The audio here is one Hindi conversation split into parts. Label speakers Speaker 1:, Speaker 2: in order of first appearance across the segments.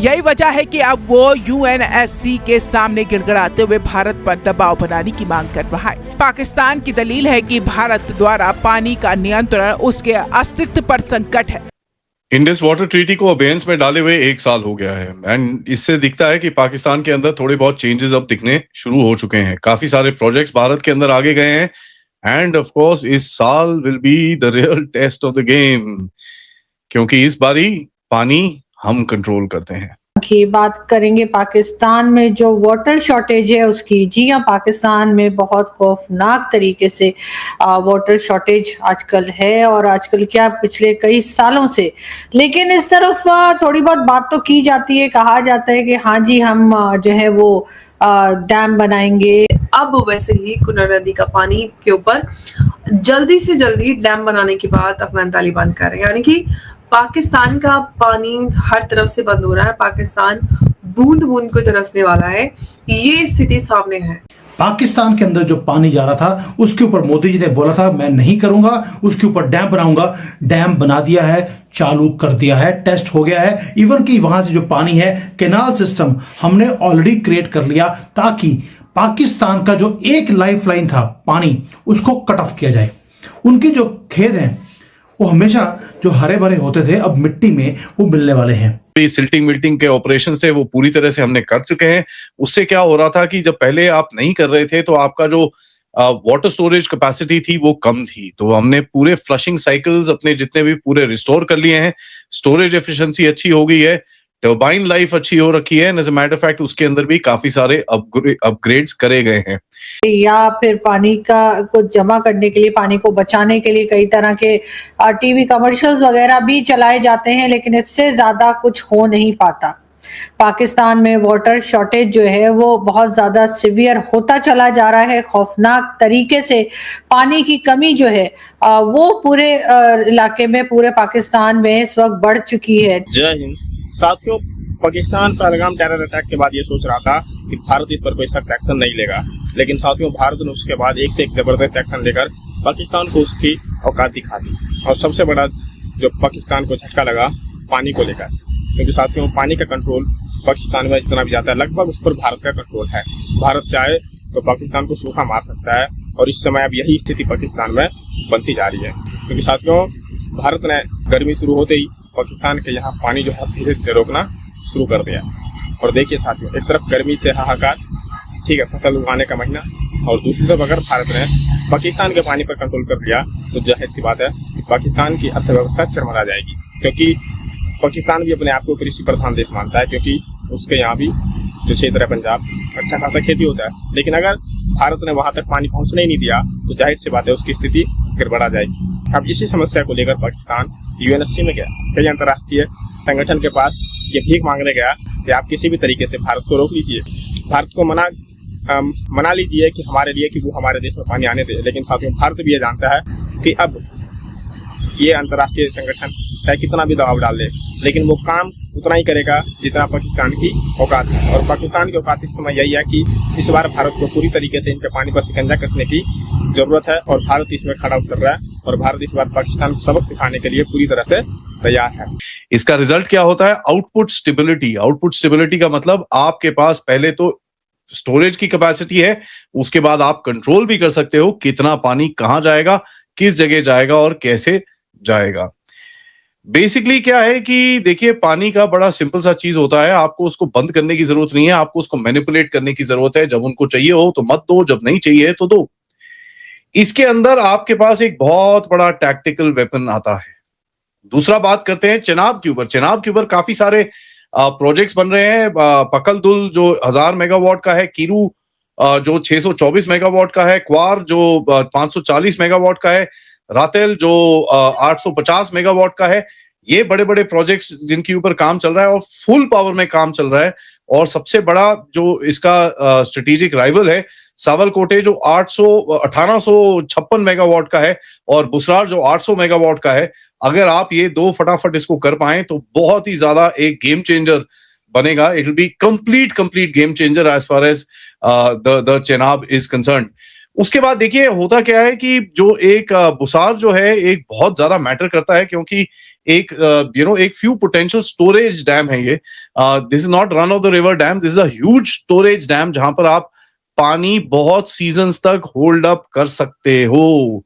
Speaker 1: यही वजह है कि अब वो यूएनएससी के सामने गिड़गिड़ाते हुए भारत पर दबाव बनाने की मांग कर रहा है। पाकिस्तान की दलील है कि भारत द्वारा पानी का नियंत्रण उसके अस्तित्व पर संकट है।
Speaker 2: इंडस वाटर ट्रीटी को अबेयंस में डाले हुए 1 साल हो गया है एंड इससे दिखता है कि पाकिस्तान के अंदर थोड़े बहुत चेंजेस अब दिखने शुरू हो चुके हैं। काफी सारे प्रोजेक्ट्स भारत के अंदर आगे गए हैं एंड ऑफ कोर्स इस साल will be the real test of the game, क्योंकि इस बारी पानी हम कंट्रोल करते हैं।
Speaker 3: की बात करेंगे पाकिस्तान में जो वाटर शॉर्टेज है उसकी। जी हाँ, पाकिस्तान में बहुत खौफनाक तरीके से वाटर शॉर्टेज आजकल है, और आजकल क्या पिछले कई सालों से। लेकिन इस तरफ थोड़ी बहुत बात तो की जाती है, कहा जाता है कि हाँ जी हम जो है वो डैम बनाएंगे।
Speaker 4: अब वैसे ही कुनर नदी का पानी के ऊपर जल्दी से जल्दी डैम बनाने की बात अफगान तालिबान कर रहे हैं, यानी कि पाकिस्तान का पानी हर तरफ से बंद हो रहा है, पाकिस्तान बूंद बूंद को तरसने वाला है, ये स्थिति सामने है।
Speaker 5: पाकिस्तान के अंदर जो पानी जा रहा था उसके ऊपर मोदी जी ने बोला था मैं नहीं करूंगा, उसके ऊपर डैम बनाऊंगा। डैम बना दिया है, चालू कर दिया है, टेस्ट हो गया है। इवन कि वहां से जो पानी है कैनाल सिस्टम हमने ऑलरेडी क्रिएट कर लिया, ताकि पाकिस्तान का जो एक लाइफ लाइन था पानी उसको कट ऑफ किया जाए। उनके जो खेत हैं वो हमेशा जो हरे भरे होते थे अब मिट्टी में वो मिलने वाले हैं।
Speaker 2: सिल्टिंग मिल्टिंग के ऑपरेशन थे वो पूरी तरह से हमने कर चुके हैं। उससे क्या हो रहा था कि जब पहले आप नहीं कर रहे थे तो आपका जो वाटर स्टोरेज कैपेसिटी थी वो कम थी, तो हमने पूरे फ्लशिंग साइकिल्स अपने जितने भी पूरे रिस्टोर कर लिए हैं। स्टोरेज एफिशिएंसी अच्छी हो गई है, टर्बाइन लाइफ अच्छी हो रखी है, as a matter of fact उसके अंदर भी काफी सारे अपग्रेड्स करे गए हैं।
Speaker 3: या फिर पानी को जमा करने के लिए, पानी को बचाने के लिए कई तरह के टीवी कमर्शियल्स वगैरह भी चलाए जाते हैं, लेकिन इससे ज्यादा कुछ हो नहीं पाता। पाकिस्तान में वाटर शॉर्टेज जो है वो बहुत ज्यादा सीवियर होता चला जा रहा है। खौफनाक तरीके से पानी की कमी जो है वो पूरे इलाके में, पूरे पाकिस्तान में इस वक्त बढ़ चुकी है।
Speaker 6: जय हिंद साथियों, पाकिस्तान पहलगाम टेरर अटैक के बाद ये सोच रहा था कि भारत इस पर कोई सख्त एक्शन नहीं लेगा, लेकिन साथियों भारत ने उसके बाद एक से एक जबरदस्त एक्शन लेकर पाकिस्तान को उसकी औकात दिखा दी। और सबसे बड़ा जो पाकिस्तान को झटका लगा पानी को लेकर, क्योंकि साथियों पानी का कंट्रोल पाकिस्तान में जितना भी जाता है लगभग उस पर भारत का कंट्रोल है। भारत चाहे तो पाकिस्तान को सूखा मार सकता है, और इस समय अब यही स्थिति पाकिस्तान में बनती जा रही है। क्योंकि साथियों भारत ने गर्मी शुरू होते ही पाकिस्तान के यहाँ पानी जो है धीरे धीरे रोकना शुरू कर दिया। और देखिए साथियों, एक तरफ गर्मी से हाहाकार, ठीक है, फसल उगाने का महीना, और दूसरी तरफ अगर भारत ने पाकिस्तान के पानी पर कंट्रोल कर लिया तो जाहिर सी बात है कि पाकिस्तान की अर्थव्यवस्था चरमरा जाएगी। क्योंकि पाकिस्तान भी अपने आप को कृषि प्रधान देश मानता है, क्योंकि उसके यहाँ भी जो क्षेत्र है पंजाब, अच्छा खासा खेती होता है। लेकिन अगर भारत ने वहां तक पानी पहुंचने ही नहीं दिया तो जाहिर सी बात है उसकी स्थिति गड़बड़ा जाएगी। अब इसी समस्या को लेकर पाकिस्तान यूएनएससी में गया, कई अंतर्राष्ट्रीय संगठन के पास ये भीख मांगने गया कि आप किसी भी तरीके से भारत को रोक लीजिए, भारत को मना लीजिए कि हमारे लिए कि वो हमारे देश में पानी आने दे। लेकिन साथियों भारत भी ये जानता है कि अब ये अंतर्राष्ट्रीय संगठन चाहे कितना भी दबाव डाल दे, लेकिन वो काम उतना ही करेगा जितना पाकिस्तान की औकात है। और पाकिस्तान की औकात इस समय यही है कि इस बार भारत को पूरी तरीके से इनके पानी पर शिकंजा कसने की जरूरत है, और भारत इसमें खड़ा उतर रहा है, और भारत इस बार पाकिस्तान को सबक सिखाने के लिए पूरी तरह से तैयार है।
Speaker 2: इसका रिजल्ट क्या होता है? Output stability. आउटपुट स्टेबिलिटी का मतलब आपके पास पहले तो स्टोरेज की कैपेसिटी है, उसके बाद आप कंट्रोल भी कर सकते हो कितना पानी कहां जाएगा, किस जगह जाएगा और कैसे जाएगा। बेसिकली क्या है कि देखिए पानी का बड़ा सिंपल सा चीज होता है, आपको उसको बंद करने की जरूरत नहीं है, आपको उसको मैनिपुलेट करने की जरूरत है। जब उनको चाहिए हो तो मत दो, जब नहीं चाहिए तो दो। इसके अंदर आपके पास एक बहुत बड़ा टैक्टिकल वेपन आता है। दूसरा बात करते हैं चेनाब के ऊपर। चेनाब के ऊपर काफी सारे प्रोजेक्ट्स बन रहे हैं। पकल दुल जो 1000 मेगावाट का है, कीरू जो 624 मेगावाट का है, क्वार जो 540 मेगावाट का है, रातेल जो 850 मेगावाट का है। ये बड़े बड़े प्रोजेक्ट्स जिनके ऊपर काम चल रहा है और फुल पावर में काम चल रहा है। और सबसे बड़ा जो इसका स्ट्रेटेजिक राइवल है सावलकोटे जो 1856 मेगावाट का है, और बुसरार जो 800 मेगावाट का है। अगर आप ये दो फटाफट इसको कर पाए तो बहुत ही ज्यादा एक गेम चेंजर बनेगा। It will be complete game changer as far as the Chenab is concerned. उसके बाद देखिए होता क्या है कि जो एक बुसार जो है एक बहुत ज्यादा मैटर करता है, क्योंकि एक एक फ्यू पोटेंशियल स्टोरेज डैम है ये। This is not run of the river dam, this is a huge storage dam जहां पर आप पानी बहुत सीजन्स तक होल्ड अप कर सकते हो।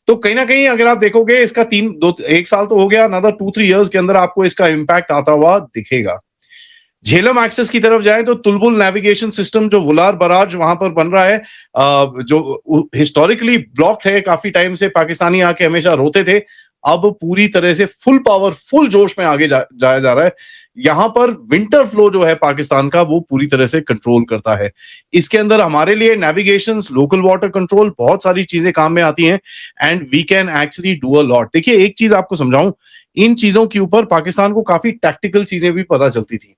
Speaker 2: तो कहीं ना कहीं अगर आप देखोगे इसका 1 साल तो हो गया, अनदर 2-3 इयर्स के अंदर आपको इसका इंपैक्ट आता हुआ दिखेगा। झेलम एक्सेस की तरफ जाए तो तुलबुल नेविगेशन सिस्टम जो वुलार बराज वहां पर बन रहा है, जो हिस्टोरिकली ब्लॉक्ड है काफी टाइम से, पाकिस्तानी आके हमेशा रोते थे, अब पूरी तरह से फुल पावर फुल जोश में आगे जाया जा रहा है। यहां पर विंटर फ्लो जो है पाकिस्तान का वो पूरी तरह से कंट्रोल करता है। इसके अंदर हमारे लिए नेविगेशन, लोकल वाटर कंट्रोल, बहुत सारी चीजें काम में आती हैं and we can actually do a lot. देखिए एक चीज आपको समझाऊं, इन चीजों के ऊपर पाकिस्तान को काफी टैक्टिकल चीजें भी पता चलती थी।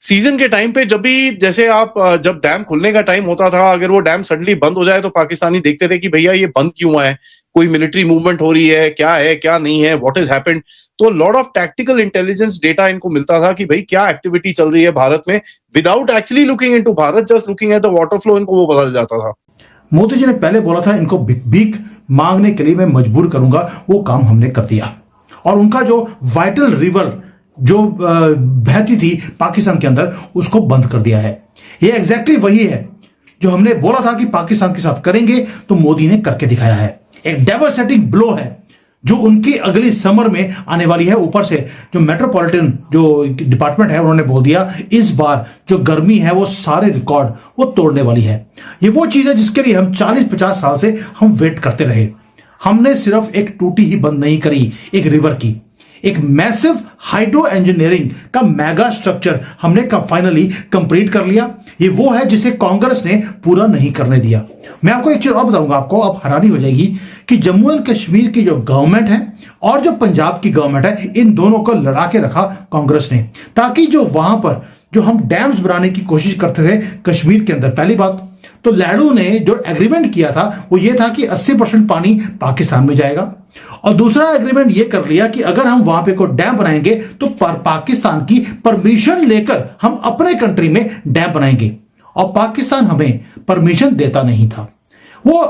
Speaker 2: सीजन के टाइम पे जब भी जैसे जब डैम खुलने का टाइम होता था, अगर वो डैम सडनली बंद हो जाए तो पाकिस्तानी देखते थे कि भैया ये बंद क्यों है, कोई मिलिट्री मूवमेंट हो रही है क्या नहीं है, व्हाट इज हैपेंड। तो lot of tactical intelligence data इनको मिलता था कि भाई क्या एक्टिविटी चल रही है भारत में, without actually looking into Bharat, just looking at the water flow, इनको वो पता चल जाता था।
Speaker 5: मोदी जी ने पहले बोला था इनको भीख मांगने के लिए मैं मजबूर करूंगा, वो काम हमने कर दिया। और उनका जो वाइटल रिवर जो बहती थी पाकिस्तान के अंदर, उसको बंद कर दिया है। ये एग्जैक्टली वही है जो हमने बोला था कि पाकिस्तान के साथ करेंगे, तो मोदी ने करके दिखाया है। एक डेवास्टेटिंग ब्लो है जो उनकी अगली समर में आने वाली है। ऊपर से जो मेट्रोपॉलिटन जो डिपार्टमेंट है उन्होंने बोल दिया इस बार जो गर्मी है वो सारे रिकॉर्ड वो तोड़ने वाली है। ये वो चीज है जिसके लिए हम 40-50 साल से हम वेट करते रहे। हमने सिर्फ एक टूटी ही बंद नहीं करी एक रिवर की, एक मैसिव हाइड्रो इंजीनियरिंग का मेगा स्ट्रक्चर हमने फाइनली कंप्लीट कर लिया। ये वो है जिसे कांग्रेस ने पूरा नहीं करने दिया। मैं आपको एक चीज और बताऊंगा, आपको अब हैरानी हो जाएगी कि जम्मू एंड कश्मीर की जो गवर्नमेंट है और जो पंजाब की गवर्नमेंट है, इन दोनों को लड़ा के रखा कांग्रेस ने, ताकि जो वहां पर जो हम डैम्स बनाने की कोशिश करते थे कश्मीर के अंदर, पहली बात तो लहड़ू ने जो एग्रीमेंट किया था वो ये था कि 80% पानी पाकिस्तान में जाएगा, और दूसरा एग्रीमेंट ये कर लिया कि अगर हम वहां पे कोई डैम बनाएंगे तो पाकिस्तान की परमिशन लेकर हम अपने कंट्री में डैम बनाएंगे, और पाकिस्तान हमें परमिशन देता नहीं था। वो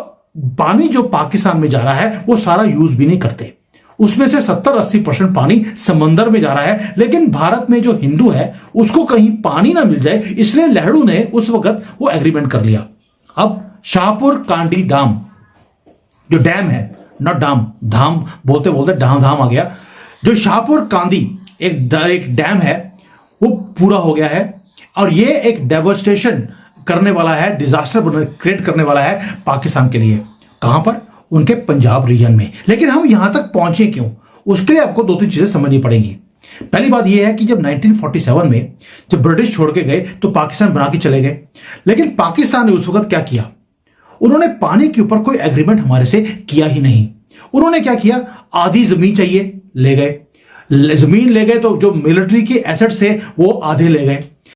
Speaker 5: पानी जो पाकिस्तान में जा रहा है वो सारा यूज भी नहीं करते, उसमें से 70-80% पानी समंदर में जा रहा है। लेकिन भारत में जो हिंदू है उसको कहीं पानी ना मिल जाए, इसलिए लहड़ू ने उस वक्त वो एग्रीमेंट कर लिया। अब शाहपुर कांडी डैम जो डैम है, नॉट डाम, धाम बोलते बोलते धाम आ गया, जो शाहपुर कांदी एक डैम है वो पूरा हो गया है, और ये एक डेवस्टेशन करने वाला है, डिजास्टर क्रिएट करने वाला है पाकिस्तान के लिए। कहां पर? उनके पंजाब रीजन में। लेकिन हम यहां तक पहुंचे क्यों, उसके लिए आपको 2-3 चीजें समझनी पड़ेंगी। पहली बात यह है कि जब 1947 में जब ब्रिटिश छोड़ के गए तो पाकिस्तान बना के चले गए, लेकिन पाकिस्तान ने उस वक्त क्या किया, उन्होंने पानी के ऊपर कोई एग्रीमेंट हमारे से किया ही नहीं। उन्होंने क्या किया, आधी जमीन चाहिए ले गए, जमीन ले गए तो जो मिलिट्री के एसेट्स थे वो आधे ले गए।